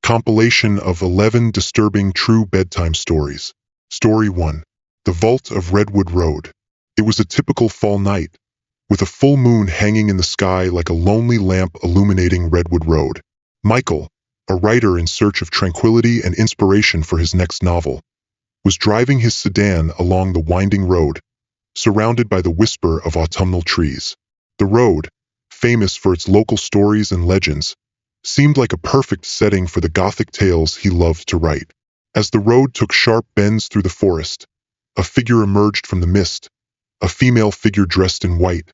compilation of 11 disturbing true bedtime stories. Story 1. The Vault of Redwood Road. It was a typical fall night, with a full moon hanging in the sky like a lonely lamp illuminating Redwood Road. Michael, a writer in search of tranquility and inspiration for his next novel, was driving his sedan along the winding road, surrounded by the whisper of autumnal trees. The road, famous for its local stories and legends, seemed like a perfect setting for the gothic tales he loved to write. As the road took sharp bends through the forest, a figure emerged from the mist, a female figure dressed in white,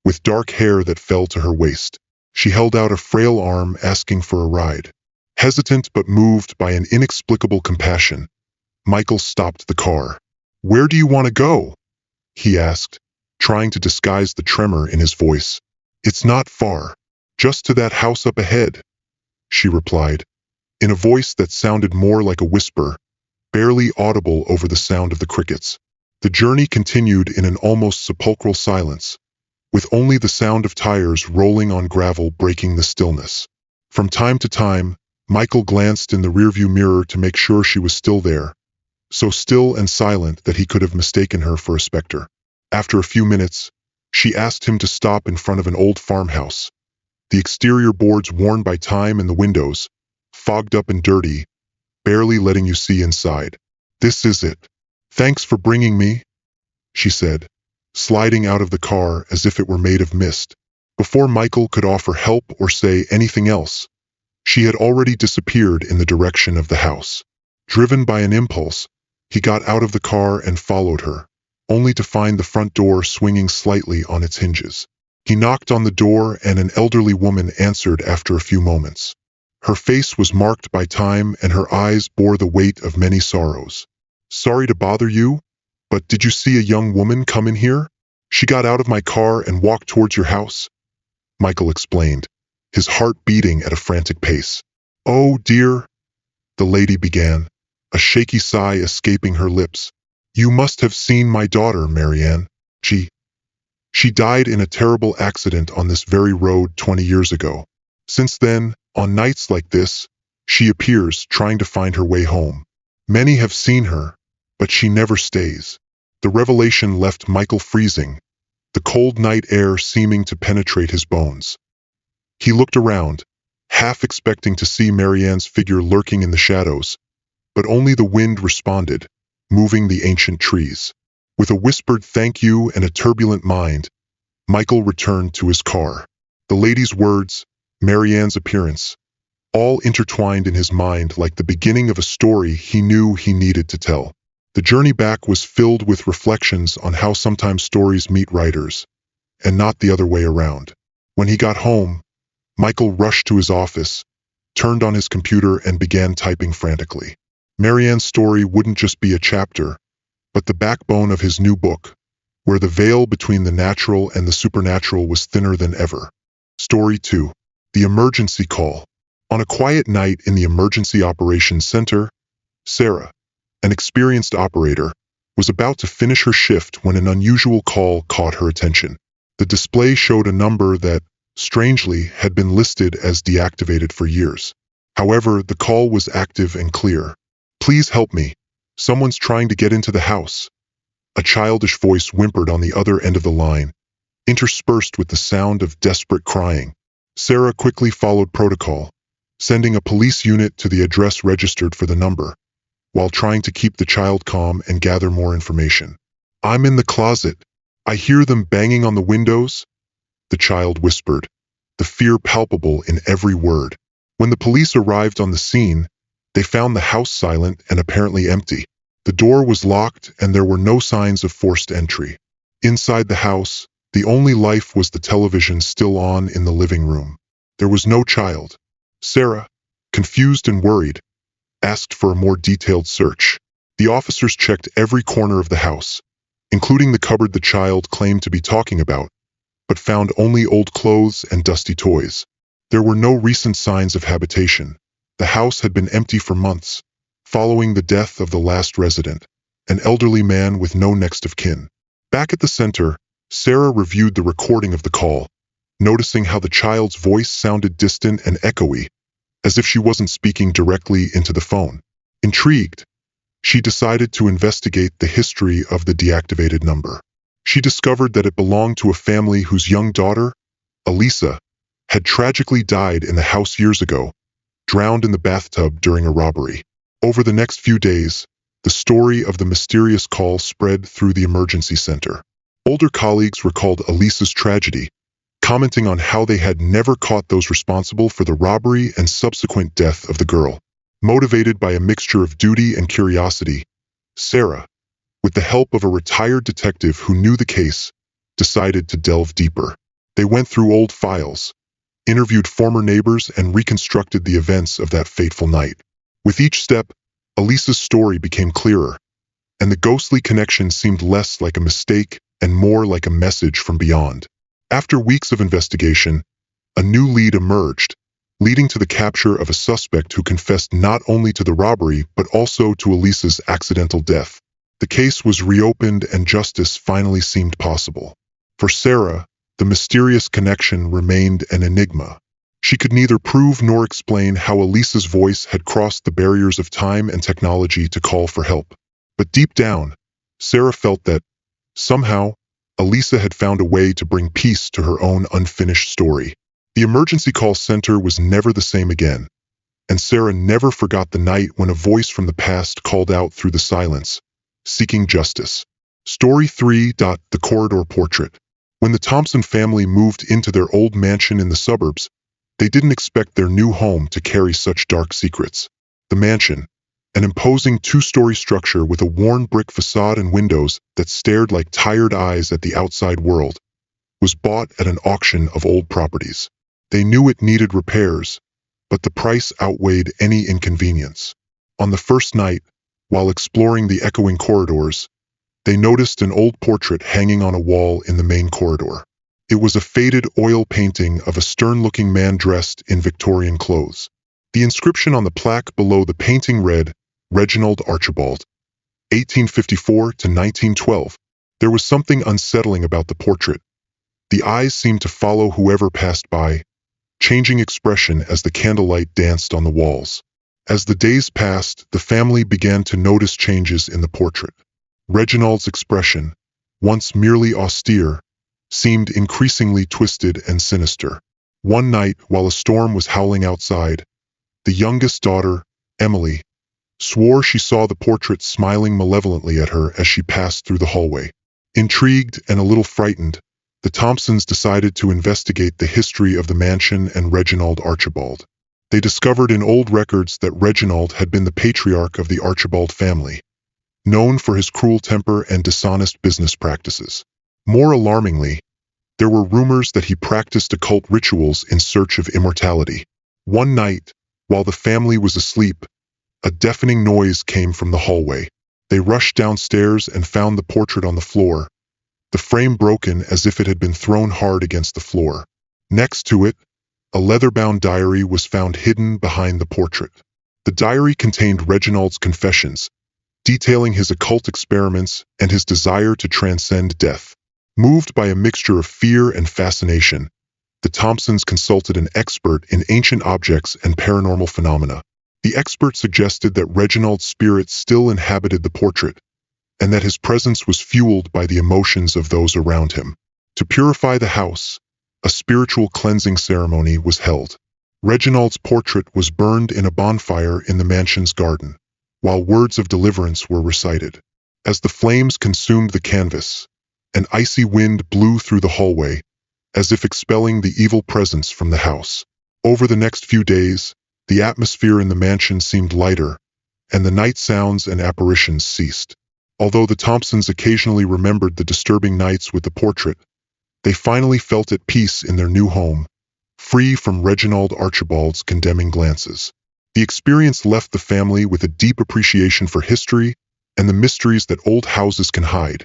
with dark hair that fell to her waist. She held out a frail arm asking for a ride. Hesitant but moved by an inexplicable compassion, Michael stopped the car. "Where do you want to go?" he asked, trying to disguise the tremor in his voice. "It's not far, just to that house up ahead," she replied, in a voice that sounded more like a whisper, barely audible over the sound of the crickets. The journey continued in an almost sepulchral silence, with only the sound of tires rolling on gravel breaking the stillness. From time to time, Michael glanced in the rearview mirror to make sure she was still there, so still and silent that he could have mistaken her for a specter. After a few minutes, she asked him to stop in front of an old farmhouse, the exterior boards worn by time and the windows, fogged up and dirty, barely letting you see inside. "This is it. Thanks for bringing me," she said, sliding out of the car as if it were made of mist. Before Michael could offer help or say anything else, she had already disappeared in the direction of the house. Driven by an impulse, he got out of the car and followed her, only to find the front door swinging slightly on its hinges. He knocked on the door and an elderly woman answered after a few moments. Her face was marked by time and her eyes bore the weight of many sorrows. "Sorry to bother you, but did you see a young woman come in here? She got out of my car and walked towards your house," Michael explained, his heart beating at a frantic pace. "Oh dear," the lady began, a shaky sigh escaping her lips. "You must have seen my daughter, Marianne. She died in a terrible accident on this very road 20 years ago. Since then, on nights like this, she appears trying to find her way home. Many have seen her, but she never stays." The revelation left Michael freezing, the cold night air seeming to penetrate his bones. He looked around, half expecting to see Marianne's figure lurking in the shadows, but only the wind responded, moving the ancient trees. With a whispered thank you and a turbulent mind, Michael returned to his car. The lady's words, Marianne's appearance, all intertwined in his mind like the beginning of a story he knew he needed to tell. The journey back was filled with reflections on how sometimes stories meet writers, and not the other way around. When he got home, Michael rushed to his office, turned on his computer and began typing frantically. Marianne's story wouldn't just be a chapter, but the backbone of his new book, where the veil between the natural and the supernatural was thinner than ever. Story 2. The Emergency Call. On a quiet night in the Emergency Operations Center, Sarah, an experienced operator, was about to finish her shift when an unusual call caught her attention. The display showed a number that, strangely, had been listed as deactivated for years. However, the call was active and clear. "Please help me. Someone's trying to get into the house." A childish voice whimpered on the other end of the line, interspersed with the sound of desperate crying. Sarah quickly followed protocol, sending a police unit to the address registered for the number, while trying to keep the child calm and gather more information. "I'm in the closet. I hear them banging on the windows," the child whispered, the fear palpable in every word. When the police arrived on the scene, they found the house silent and apparently empty. The door was locked and there were no signs of forced entry. Inside the house, the only life was the television still on in the living room. There was no child. Sarah, confused and worried, asked for a more detailed search. The officers checked every corner of the house, including the cupboard the child claimed to be talking about, but found only old clothes and dusty toys. There were no recent signs of habitation. The house had been empty for months, following the death of the last resident, an elderly man with no next of kin. Back at the center, Sarah reviewed the recording of the call, noticing how the child's voice sounded distant and echoey, as if she wasn't speaking directly into the phone. Intrigued, she decided to investigate the history of the deactivated number. She discovered that it belonged to a family whose young daughter, Elisa, had tragically died in the house years ago, drowned in the bathtub during a robbery. Over the next few days, the story of the mysterious call spread through the emergency center. Older colleagues recalled Elisa's tragedy, commenting on how they had never caught those responsible for the robbery and subsequent death of the girl. Motivated by a mixture of duty and curiosity, Sarah, with the help of a retired detective who knew the case, decided to delve deeper. They went through old files, interviewed former neighbors, and reconstructed the events of that fateful night. With each step, Elisa's story became clearer, and the ghostly connection seemed less like a mistake and more like a message from beyond. After weeks of investigation, a new lead emerged, leading to the capture of a suspect who confessed not only to the robbery but also to Elisa's accidental death. The case was reopened and justice finally seemed possible. For Sarah, the mysterious connection remained an enigma. She could neither prove nor explain how Elisa's voice had crossed the barriers of time and technology to call for help. But deep down, Sarah felt that, somehow, Elisa had found a way to bring peace to her own unfinished story. The emergency call center was never the same again, and Sarah never forgot the night when a voice from the past called out through the silence, seeking justice. Story 3. The Corridor Portrait. When the Thompson family moved into their old mansion in the suburbs, they didn't expect their new home to carry such dark secrets. The mansion, an imposing two-story structure with a worn brick facade and windows that stared like tired eyes at the outside world, was bought at an auction of old properties. They knew it needed repairs, but the price outweighed any inconvenience. On the first night, while exploring the echoing corridors, they noticed an old portrait hanging on a wall in the main corridor. It was a faded oil painting of a stern-looking man dressed in Victorian clothes. The inscription on the plaque below the painting read, Reginald Archibald, 1854 to 1912. There was something unsettling about the portrait. The eyes seemed to follow whoever passed by, changing expression as the candlelight danced on the walls. As the days passed, the family began to notice changes in the portrait. Reginald's expression, once merely austere, seemed increasingly twisted and sinister. One night, while a storm was howling outside, the youngest daughter, Emily, swore she saw the portrait smiling malevolently at her as she passed through the hallway. Intrigued and a little frightened, the Thompsons decided to investigate the history of the mansion and Reginald Archibald. They discovered in old records that Reginald had been the patriarch of the Archibald family, known for his cruel temper and dishonest business practices. More alarmingly, there were rumors that he practiced occult rituals in search of immortality. One night, while the family was asleep, a deafening noise came from the hallway. They rushed downstairs and found the portrait on the floor, the frame broken as if it had been thrown hard against the floor. Next to it, a leather-bound diary was found hidden behind the portrait. The diary contained Reginald's confessions, detailing his occult experiments and his desire to transcend death. Moved by a mixture of fear and fascination, the Thompsons consulted an expert in ancient objects and paranormal phenomena. The expert suggested that Reginald's spirit still inhabited the portrait, and that his presence was fueled by the emotions of those around him. To purify the house, a spiritual cleansing ceremony was held. Reginald's portrait was burned in a bonfire in the mansion's garden, while words of deliverance were recited. As the flames consumed the canvas, an icy wind blew through the hallway, as if expelling the evil presence from the house. Over the next few days, the atmosphere in the mansion seemed lighter, and the night sounds and apparitions ceased. Although the Thompsons occasionally remembered the disturbing nights with the portrait, they finally felt at peace in their new home, free from Reginald Archibald's condemning glances. The experience left the family with a deep appreciation for history and the mysteries that old houses can hide,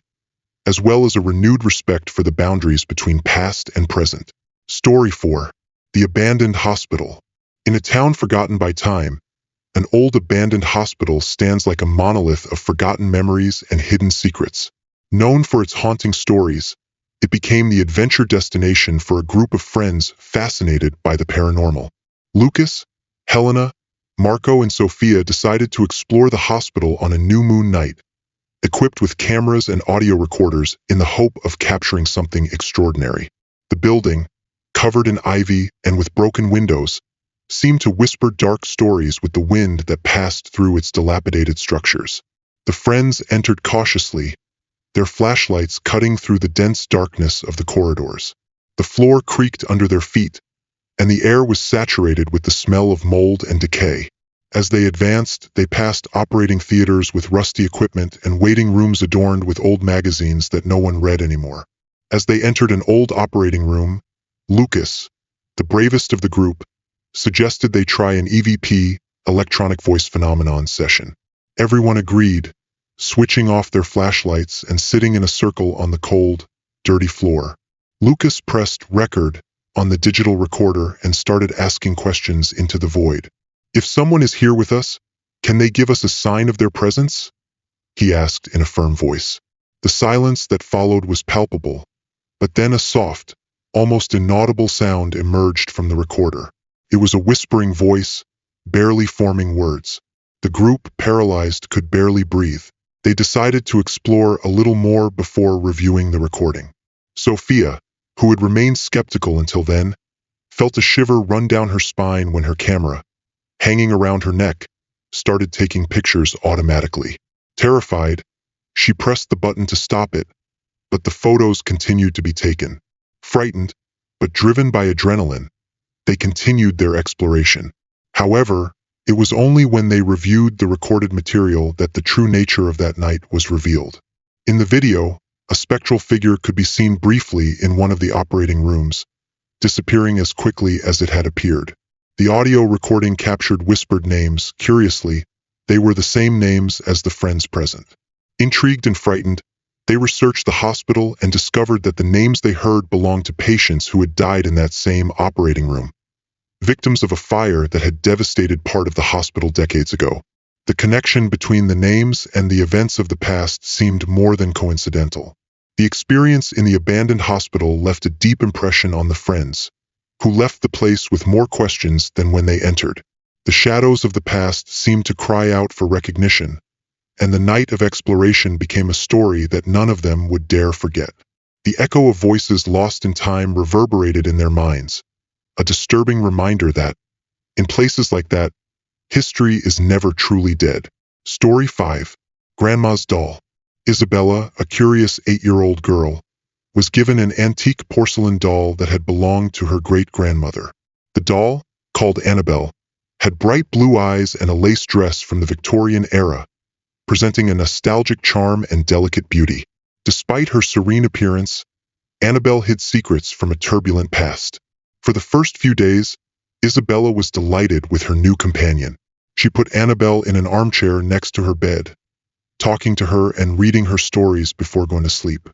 as well as a renewed respect for the boundaries between past and present. Story 4. The Abandoned Hospital. In a town forgotten by time, an old abandoned hospital stands like a monolith of forgotten memories and hidden secrets. Known for its haunting stories, it became the adventure destination for a group of friends fascinated by the paranormal. Lucas, Helena, Marco, and Sophia decided to explore the hospital on a new moon night, equipped with cameras and audio recorders in the hope of capturing something extraordinary. The building, covered in ivy and with broken windows, seemed to whisper dark stories with the wind that passed through its dilapidated structures. The friends entered cautiously, their flashlights cutting through the dense darkness of the corridors. The floor creaked under their feet, and the air was saturated with the smell of mold and decay. As they advanced, they passed operating theaters with rusty equipment and waiting rooms adorned with old magazines that no one read anymore. As they entered an old operating room, Lucas, the bravest of the group, suggested they try an EVP, electronic voice phenomenon session. Everyone agreed, switching off their flashlights and sitting in a circle on the cold, dirty floor. Lucas pressed record on the digital recorder and started asking questions into the void. "If someone is here with us, can they give us a sign of their presence?" he asked in a firm voice. The silence that followed was palpable, but then a soft, almost inaudible sound emerged from the recorder. It was a whispering voice, barely forming words. The group, paralyzed, could barely breathe. They decided to explore a little more before reviewing the recording. Sophia, who had remained skeptical until then, felt a shiver run down her spine when her camera, hanging around her neck, started taking pictures automatically. Terrified, she pressed the button to stop it, but the photos continued to be taken. Frightened, but driven by adrenaline, they continued their exploration. However, it was only when they reviewed the recorded material that the true nature of that night was revealed. In the video, a spectral figure could be seen briefly in one of the operating rooms, disappearing as quickly as it had appeared. The audio recording captured whispered names. Curiously, they were the same names as the friends present. Intrigued and frightened, they researched the hospital and discovered that the names they heard belonged to patients who had died in that same operating room, victims of a fire that had devastated part of the hospital decades ago. The connection between the names and the events of the past seemed more than coincidental. The experience in the abandoned hospital left a deep impression on the friends, who left the place with more questions than when they entered. The shadows of the past seemed to cry out for recognition, and the night of exploration became a story that none of them would dare forget. The echo of voices lost in time reverberated in their minds, a disturbing reminder that, in places like that, history is never truly dead. Story 5. Grandma's Doll. Isabella, a curious 8-year-old girl, was given an antique porcelain doll that had belonged to her great-grandmother. The doll, called Annabelle, had bright blue eyes and a lace dress from the Victorian era, presenting a nostalgic charm and delicate beauty. Despite her serene appearance, Annabelle hid secrets from a turbulent past. For the first few days, Isabella was delighted with her new companion. She put Annabelle in an armchair next to her bed, talking to her and reading her stories before going to sleep.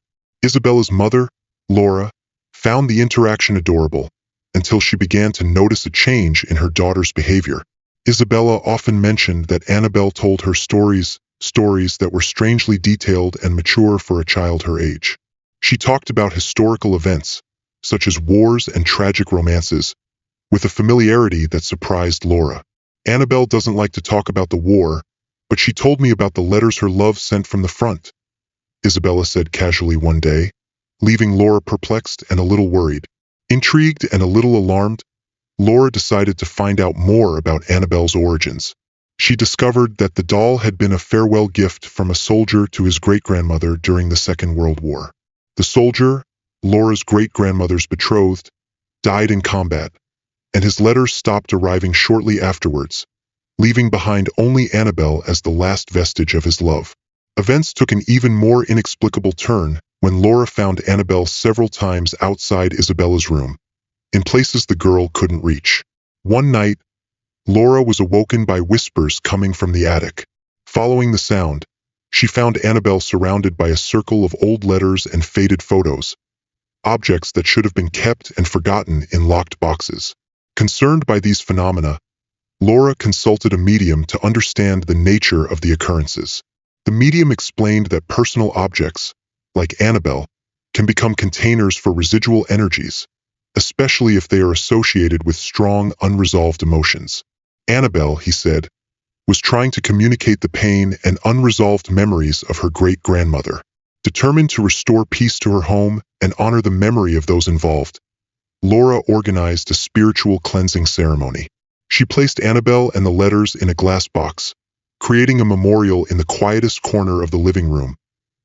Isabella's mother, Laura, found the interaction adorable until she began to notice a change in her daughter's behavior. Isabella often mentioned that Annabelle told her stories that were strangely detailed and mature for a child her age. She talked about historical events, such as wars and tragic romances, with a familiarity that surprised Laura. Annabelle doesn't like to talk about the war, but she told me about the letters her love sent from the front, Isabella said casually one day, leaving Laura perplexed and a little worried. Intrigued and a little alarmed, Laura decided to find out more about Annabelle's origins. She discovered that the doll had been a farewell gift from a soldier to his great-grandmother during the Second World War. The soldier, Laura's great-grandmother's betrothed, died in combat, and his letters stopped arriving shortly afterwards, leaving behind only Annabelle as the last vestige of his love. Events took an even more inexplicable turn when Laura found Annabelle several times outside Isabella's room, in places the girl couldn't reach. One night, Laura was awoken by whispers coming from the attic. Following the sound, she found Annabelle surrounded by a circle of old letters and faded photos, objects that should have been kept and forgotten in locked boxes. Concerned by these phenomena, Laura consulted a medium to understand the nature of the occurrences. The medium explained that personal objects, like Annabelle, can become containers for residual energies, especially if they are associated with strong, unresolved emotions. Annabelle, he said, was trying to communicate the pain and unresolved memories of her great-grandmother. Determined to restore peace to her home and honor the memory of those involved, Laura organized a spiritual cleansing ceremony. She placed Annabelle and the letters in a glass box, creating a memorial in the quietest corner of the living room,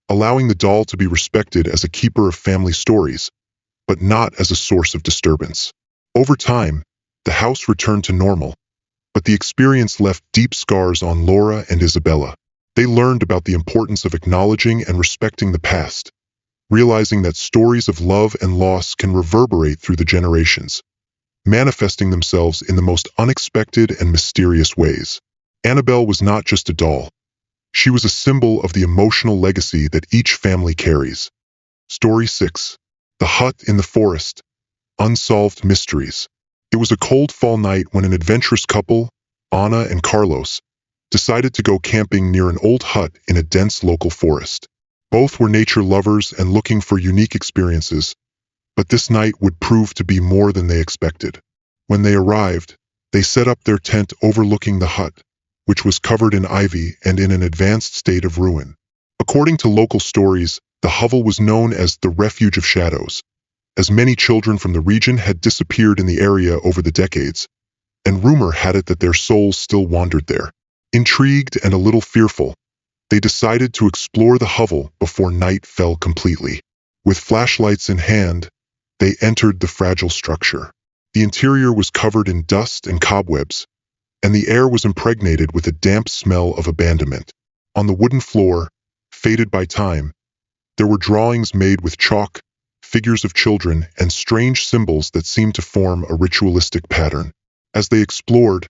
allowing the doll to be respected as a keeper of family stories, but not as a source of disturbance. Over time, the house returned to normal, but the experience left deep scars on Laura and Isabella. They learned about the importance of acknowledging and respecting the past, realizing that stories of love and loss can reverberate through the generations, manifesting themselves in the most unexpected and mysterious ways. Annabelle was not just a doll. She was a symbol of the emotional legacy that each family carries. Story 6. The Hut in the Forest. Unsolved Mysteries. It was a cold fall night when an adventurous couple, Anna and Carlos, decided to go camping near an old hut in a dense local forest. Both were nature lovers and looking for unique experiences, but this night would prove to be more than they expected. When they arrived, they set up their tent overlooking the hut, which was covered in ivy and in an advanced state of ruin. According to local stories, the hovel was known as the Refuge of Shadows, as many children from the region had disappeared in the area over the decades, and rumor had it that their souls still wandered there. Intrigued and a little fearful, they decided to explore the hovel before night fell completely. With flashlights in hand, they entered the fragile structure. The interior was covered in dust and cobwebs, and the air was impregnated with a damp smell of abandonment. On the wooden floor, faded by time, there were drawings made with chalk, figures of children, and strange symbols that seemed to form a ritualistic pattern. As they explored,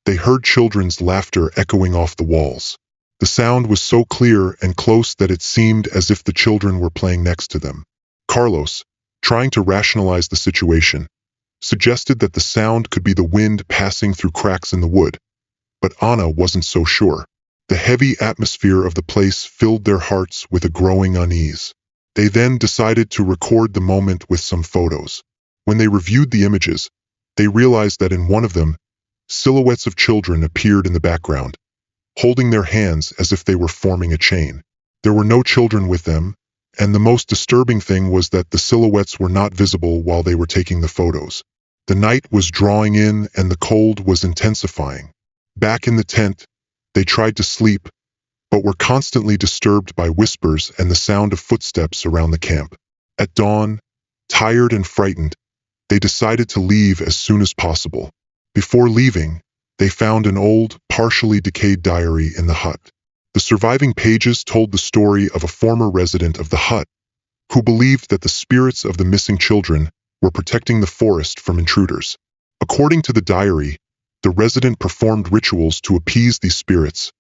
they heard children's laughter echoing off the walls. The sound was so clear and close that it seemed as if the children were playing next to them. Carlos, trying to rationalize the situation, suggested that the sound could be the wind passing through cracks in the wood, but Anna wasn't so sure. The heavy atmosphere of the place filled their hearts with a growing unease. They then decided to record the moment with some photos. When they reviewed the images, they realized that in one of them, silhouettes of children appeared in the background, holding their hands as if they were forming a chain. There were no children with them, and the most disturbing thing was that the silhouettes were not visible while they were taking the photos. The night was drawing in and the cold was intensifying. Back in the tent, they tried to sleep, but were constantly disturbed by whispers and the sound of footsteps around the camp. At dawn, tired and frightened, they decided to leave as soon as possible. Before leaving, they found an old, partially decayed diary in the hut. The surviving pages told the story of a former resident of the hut, who believed that the spirits of the missing children were protecting the forest from intruders. According to the diary, the resident performed rituals to appease these spirits,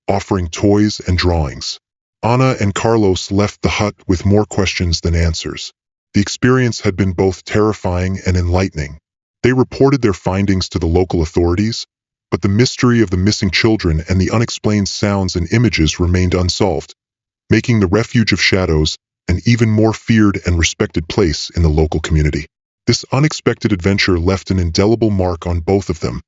offering toys and drawings. Anna and Carlos left the hut with more questions than answers. The experience had been both terrifying and enlightening. They reported their findings to the local authorities, but the mystery of the missing children and the unexplained sounds and images remained unsolved, making the Refuge of Shadows an even more feared and respected place in the local community. This unexpected adventure left an indelible mark on both of them,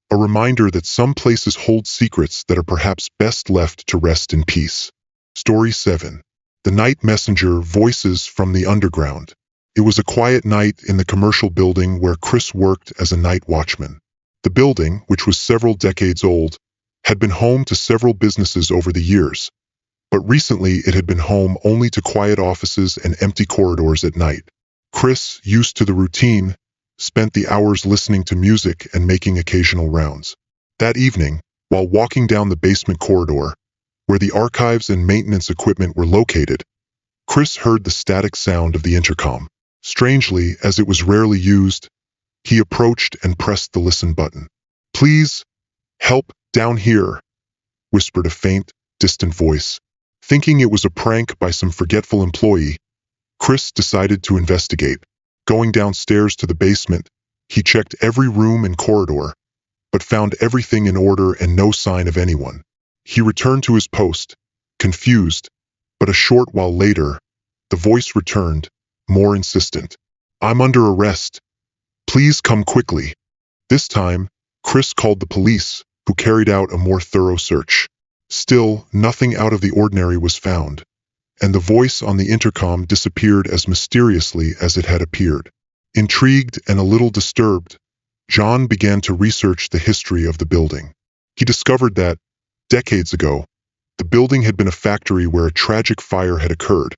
a reminder that some places hold secrets that are perhaps best left to rest in peace. Story 7. The Night Messenger. Voices from the Underground. It was a quiet night in the commercial building where Chris worked as a night watchman. The building, which was several decades old, had been home to several businesses over the years, but recently it had been home only to quiet offices and empty corridors at night. Chris, used to the routine, spent the hours listening to music and making occasional rounds. That evening, while walking down the basement corridor, where the archives and maintenance equipment were located, Chris heard the static sound of the intercom. Strangely, as it was rarely used, he approached and pressed the listen button. "Please, help, down here," whispered a faint, distant voice. Thinking it was a prank by some forgetful employee, Chris decided to investigate. Going downstairs to the basement, he checked every room and corridor, but found everything in order and no sign of anyone. He returned to his post, confused, but a short while later, the voice returned, more insistent. "I'm under arrest. Please come quickly." This time, Chris called the police, who carried out a more thorough search. Still, nothing out of the ordinary was found, and the voice on the intercom disappeared as mysteriously as it had appeared. Intrigued and a little disturbed, John began to research the history of the building. He discovered that, decades ago, the building had been a factory where a tragic fire had occurred,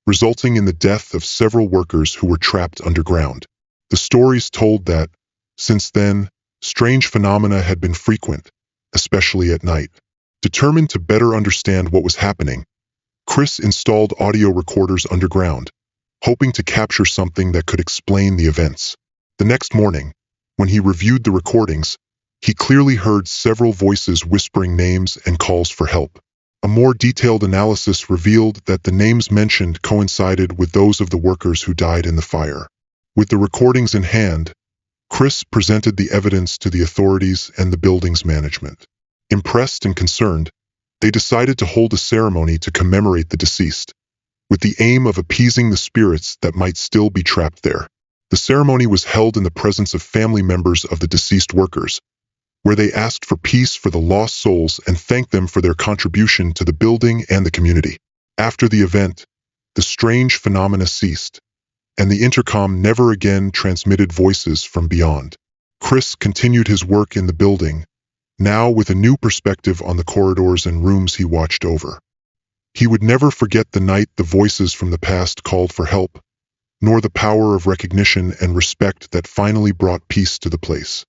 resulting in the death of several workers who were trapped underground. The stories told that, since then, strange phenomena had been frequent, especially at night. Determined to better understand what was happening, Chris installed audio recorders underground, hoping to capture something that could explain the events. The next morning, when he reviewed the recordings, he clearly heard several voices whispering names and calls for help. A more detailed analysis revealed that the names mentioned coincided with those of the workers who died in the fire. With the recordings in hand, Chris presented the evidence to the authorities and the building's management. Impressed and concerned, they decided to hold a ceremony to commemorate the deceased, with the aim of appeasing the spirits that might still be trapped there. The ceremony was held in the presence of family members of the deceased workers, where they asked for peace for the lost souls and thanked them for their contribution to the building and the community. After the event, the strange phenomena ceased, and the intercom never again transmitted voices from beyond. Chris continued his work in the building, now with a new perspective on the corridors and rooms he watched over. He would never forget the night the voices from the past called for help, nor the power of recognition and respect that finally brought peace to the place.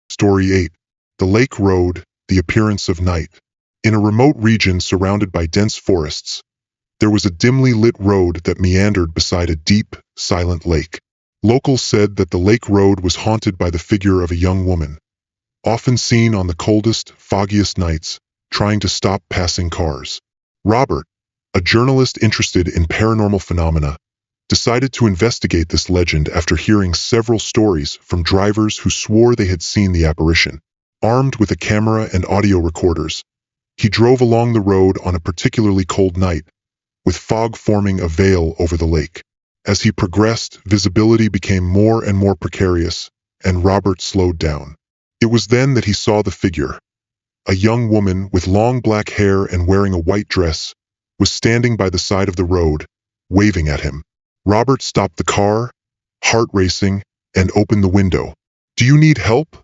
Story 8. The Lake Road, the Appearance of Night. In a remote region surrounded by dense forests, there was a dimly lit road that meandered beside a deep, silent lake. Locals said that the lake road was haunted by the figure of a young woman, often seen on the coldest, foggiest nights, trying to stop passing cars. Robert, a journalist interested in paranormal phenomena, decided to investigate this legend after hearing several stories from drivers who swore they had seen the apparition. Armed with a camera and audio recorders, he drove along the road on a particularly cold night, with fog forming a veil over the lake. As he progressed, visibility became more and more precarious, and Robert slowed down. It was then that he saw the figure. A young woman with long black hair and wearing a white dress was standing by the side of the road, waving at him. Robert stopped the car, heart racing, and opened the window. "Do you need help?"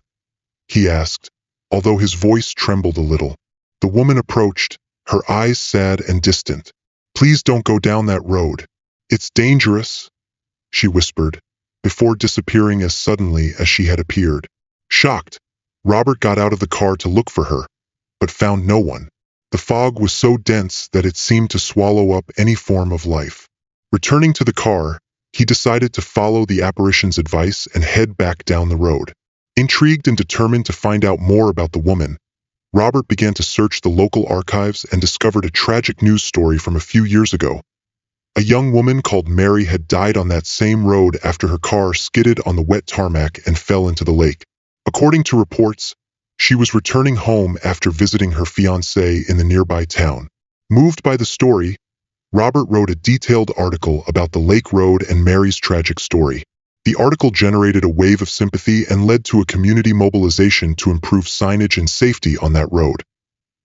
he asked, although his voice trembled a little. The woman approached, her eyes sad and distant. "Please don't go down that road. It's dangerous," she whispered, before disappearing as suddenly as she had appeared. Shocked, Robert got out of the car to look for her, but found no one. The fog was so dense that it seemed to swallow up any form of life. Returning to the car, he decided to follow the apparition's advice and head back down the road. Intrigued and determined to find out more about the woman, Robert began to search the local archives and discovered a tragic news story from a few years ago. A young woman called Mary had died on that same road after her car skidded on the wet tarmac and fell into the lake. According to reports, she was returning home after visiting her fiancé in the nearby town. Moved by the story, Robert wrote a detailed article about the Lake Road and Mary's tragic story. The article generated a wave of sympathy and led to a community mobilization to improve signage and safety on that road,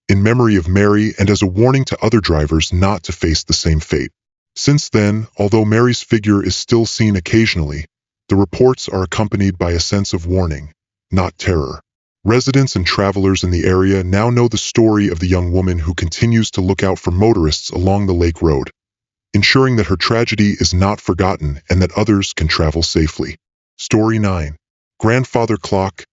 in memory of Mary and as a warning to other drivers not to face the same fate. Since then, although Mary's figure is still seen occasionally, the reports are accompanied by a sense of warning, not terror. Residents and travelers in the area now know the story of the young woman who continues to look out for motorists along the lake road, ensuring that her tragedy is not forgotten and that others can travel safely. Story 9. Grandfather Clock,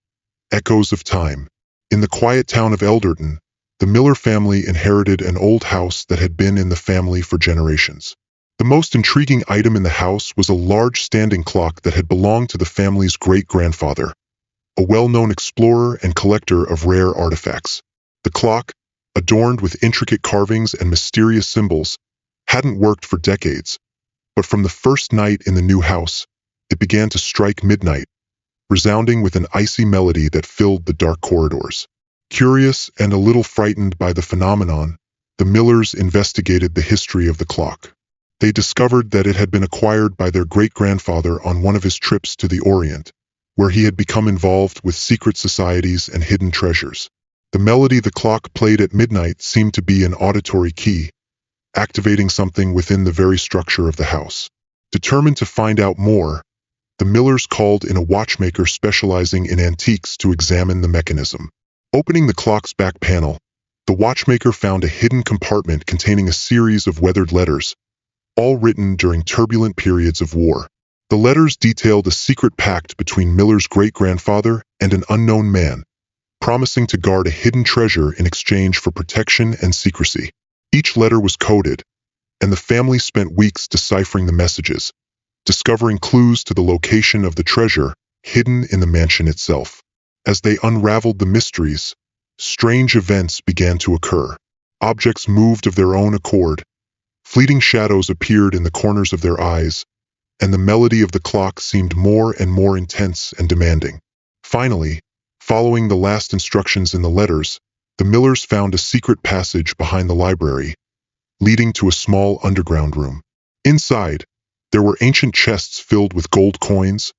Echoes of Time. In the quiet town of Elderton, the Miller family inherited an old house that had been in the family for generations. The most intriguing item in the house was a large standing clock that had belonged to the family's great-grandfather, a well-known explorer and collector of rare artifacts. The clock, adorned with intricate carvings and mysterious symbols, hadn't worked for decades, but from the first night in the new house, it began to strike midnight, resounding with an icy melody that filled the dark corridors. Curious and a little frightened by the phenomenon, the Millers investigated the history of the clock. They discovered that it had been acquired by their great-grandfather on one of his trips to the Orient, where he had become involved with secret societies and hidden treasures. The melody the clock played at midnight seemed to be an auditory key, activating something within the very structure of the house. Determined to find out more, the Millers called in a watchmaker specializing in antiques to examine the mechanism. Opening the clock's back panel, the watchmaker found a hidden compartment containing a series of weathered letters, all written during turbulent periods of war. The letters detailed a secret pact between Miller's great-grandfather and an unknown man, promising to guard a hidden treasure in exchange for protection and secrecy. Each letter was coded, and the family spent weeks deciphering the messages, discovering clues to the location of the treasure hidden in the mansion itself. As they unraveled the mysteries, strange events began to occur. Objects moved of their own accord, fleeting shadows appeared in the corners of their eyes, and the melody of the clock seemed more and more intense and demanding. Finally, following the last instructions in the letters, the Millers found a secret passage behind the library, leading to a small underground room. Inside, there were ancient chests filled with gold coins,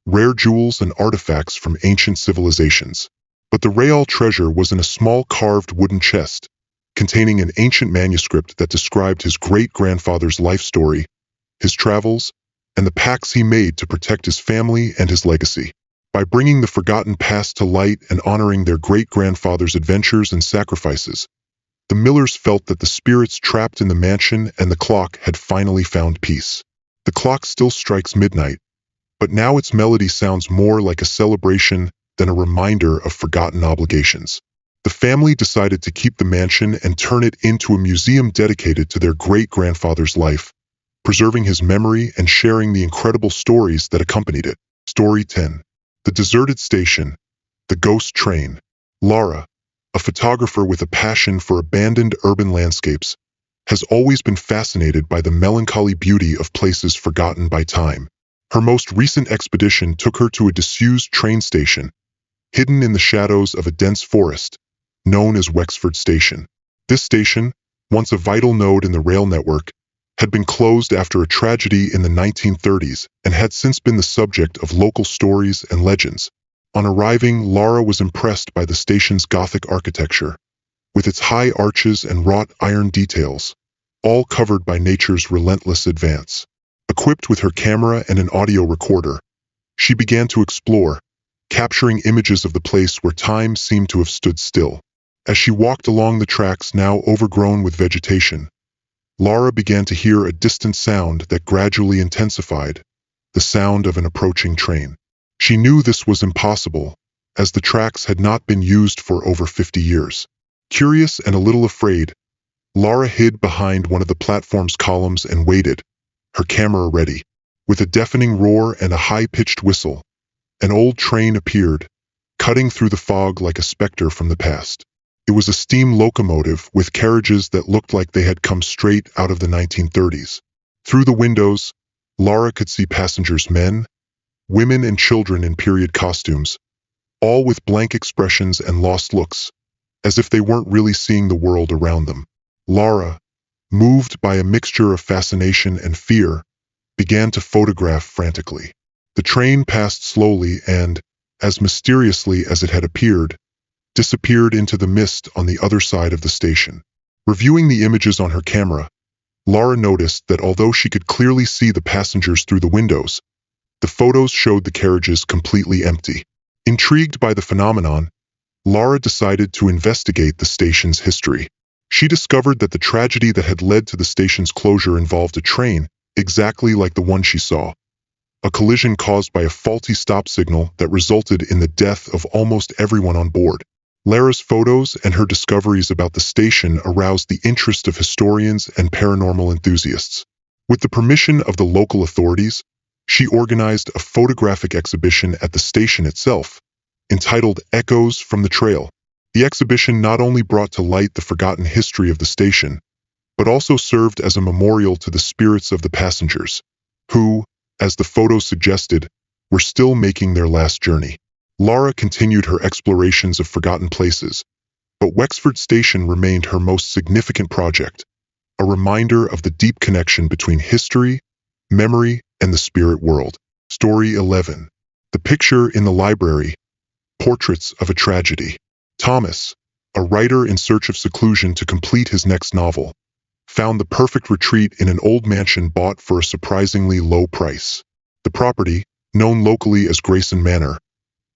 rare jewels and artifacts from ancient civilizations. But the real treasure was in a small carved wooden chest, containing an ancient manuscript that described his great-grandfather's life story, his travels, and the pacts he made to protect his family and his legacy. By bringing the forgotten past to light and honoring their great-grandfather's adventures and sacrifices, the Millers felt that the spirits trapped in the mansion and the clock had finally found peace. The clock still strikes midnight, but now its melody sounds more like a celebration than a reminder of forgotten obligations. The family decided to keep the mansion and turn it into a museum dedicated to their great-grandfather's life, preserving his memory and sharing the incredible stories that accompanied it. Story 10. The Deserted Station, the Ghost Train. Laura, a photographer with a passion for abandoned urban landscapes, has always been fascinated by the melancholy beauty of places forgotten by time. Her most recent expedition took her to a disused train station, hidden in the shadows of a dense forest, known as Wexford Station. This station, once a vital node in the rail network, had been closed after a tragedy in the 1930s and had since been the subject of local stories and legends. On arriving, Laura was impressed by the station's Gothic architecture, with its high arches and wrought iron details, all covered by nature's relentless advance. Equipped with her camera and an audio recorder, she began to explore, capturing images of the place where time seemed to have stood still. As she walked along the tracks now overgrown with vegetation, Laura began to hear a distant sound that gradually intensified, the sound of an approaching train. She knew this was impossible, as the tracks had not been used for over 50 years. Curious and a little afraid, Laura hid behind one of the platform's columns and waited, her camera ready. With a deafening roar and a high-pitched whistle, an old train appeared, cutting through the fog like a specter from the past. It was a steam locomotive with carriages that looked like they had come straight out of the 1930s. Through the windows, Laura could see passengers, men, women and children in period costumes, all with blank expressions and lost looks, as if they weren't really seeing the world around them. Laura, moved by a mixture of fascination and fear, began to photograph frantically. The train passed slowly and, as mysteriously as it had appeared, disappeared into the mist on the other side of the station. Reviewing the images on her camera, Laura noticed that although she could clearly see the passengers through the windows, the photos showed the carriages completely empty. Intrigued by the phenomenon, Laura decided to investigate the station's history. She discovered that the tragedy that had led to the station's closure involved a train, exactly like the one she saw. A collision caused by a faulty stop signal that resulted in the death of almost everyone on board. Laura's photos and her discoveries about the station aroused the interest of historians and paranormal enthusiasts. With the permission of the local authorities, she organized a photographic exhibition at the station itself, entitled Echoes from the Trail. The exhibition not only brought to light the forgotten history of the station, but also served as a memorial to the spirits of the passengers, who, as the photos suggested, were still making their last journey. Laura continued her explorations of forgotten places, but Wexford Station remained her most significant project, a reminder of the deep connection between history, memory, and the spirit world. Story 11. The picture in the library, Portraits of a Tragedy. Thomas, a writer in search of seclusion to complete his next novel, found the perfect retreat in an old mansion bought for a surprisingly low price. The property, known locally as Grayson Manor,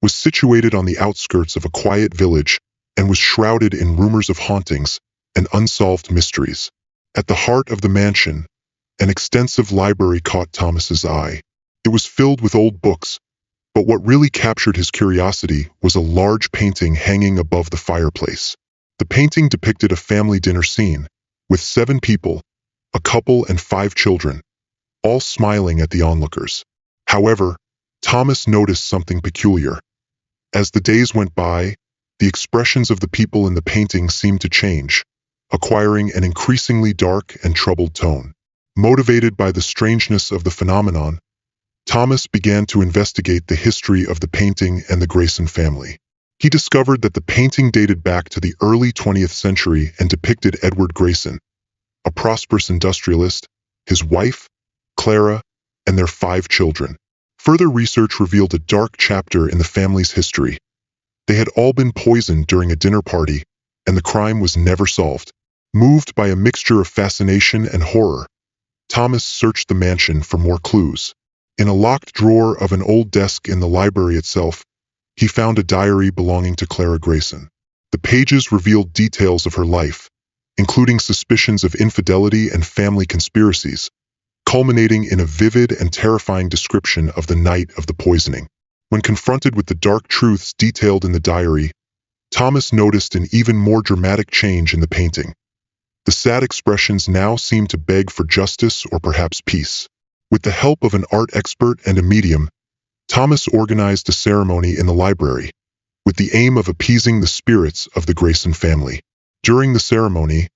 was situated on the outskirts of a quiet village and was shrouded in rumors of hauntings and unsolved mysteries. At the heart of the mansion, an extensive library caught Thomas's eye. It was filled with old books, but what really captured his curiosity was a large painting hanging above the fireplace. The painting depicted a family dinner scene, with 7 people, a couple and 5 children, all smiling at the onlookers. However, Thomas noticed something peculiar. As the days went by, the expressions of the people in the painting seemed to change, acquiring an increasingly dark and troubled tone. Motivated by the strangeness of the phenomenon, Thomas began to investigate the history of the painting and the Grayson family. He discovered that the painting dated back to the early 20th century and depicted Edward Grayson, a prosperous industrialist, his wife, Clara, and their 5 children. Further research revealed a dark chapter in the family's history. They had all been poisoned during a dinner party, and the crime was never solved. Moved by a mixture of fascination and horror, Thomas searched the mansion for more clues. In a locked drawer of an old desk in the library itself, he found a diary belonging to Clara Grayson. The pages revealed details of her life, including suspicions of infidelity and family conspiracies, culminating in a vivid and terrifying description of the night of the poisoning. When confronted with the dark truths detailed in the diary, Thomas noticed an even more dramatic change in the painting. The sad expressions now seemed to beg for justice or perhaps peace. With the help of an art expert and a medium, Thomas organized a ceremony in the library, with the aim of appeasing the spirits of the Grayson family. During the ceremony,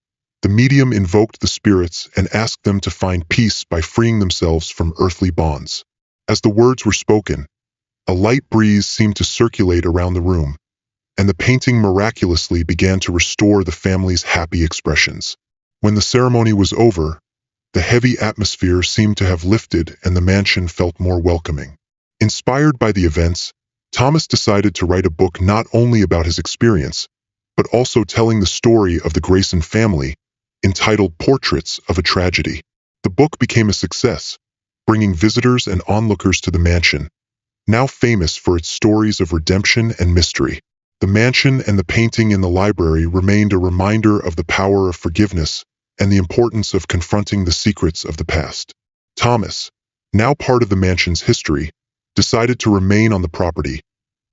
the medium invoked the spirits and asked them to find peace by freeing themselves from earthly bonds. As the words were spoken, a light breeze seemed to circulate around the room, and the painting miraculously began to restore the family's happy expressions. When the ceremony was over, the heavy atmosphere seemed to have lifted and the mansion felt more welcoming. Inspired by the events, Thomas decided to write a book not only about his experience, but also telling the story of the Grayson family, entitled Portraits of a Tragedy. The book became a success, bringing visitors and onlookers to the mansion, now famous for its stories of redemption and mystery. The mansion and the painting in the library remained a reminder of the power of forgiveness and the importance of confronting the secrets of the past. Thomas, now part of the mansion's history, decided to remain on the property,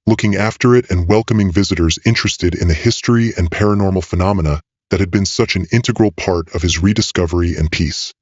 looking after it and welcoming visitors interested in the history and paranormal phenomena that had been such an integral part of his rediscovery and peace.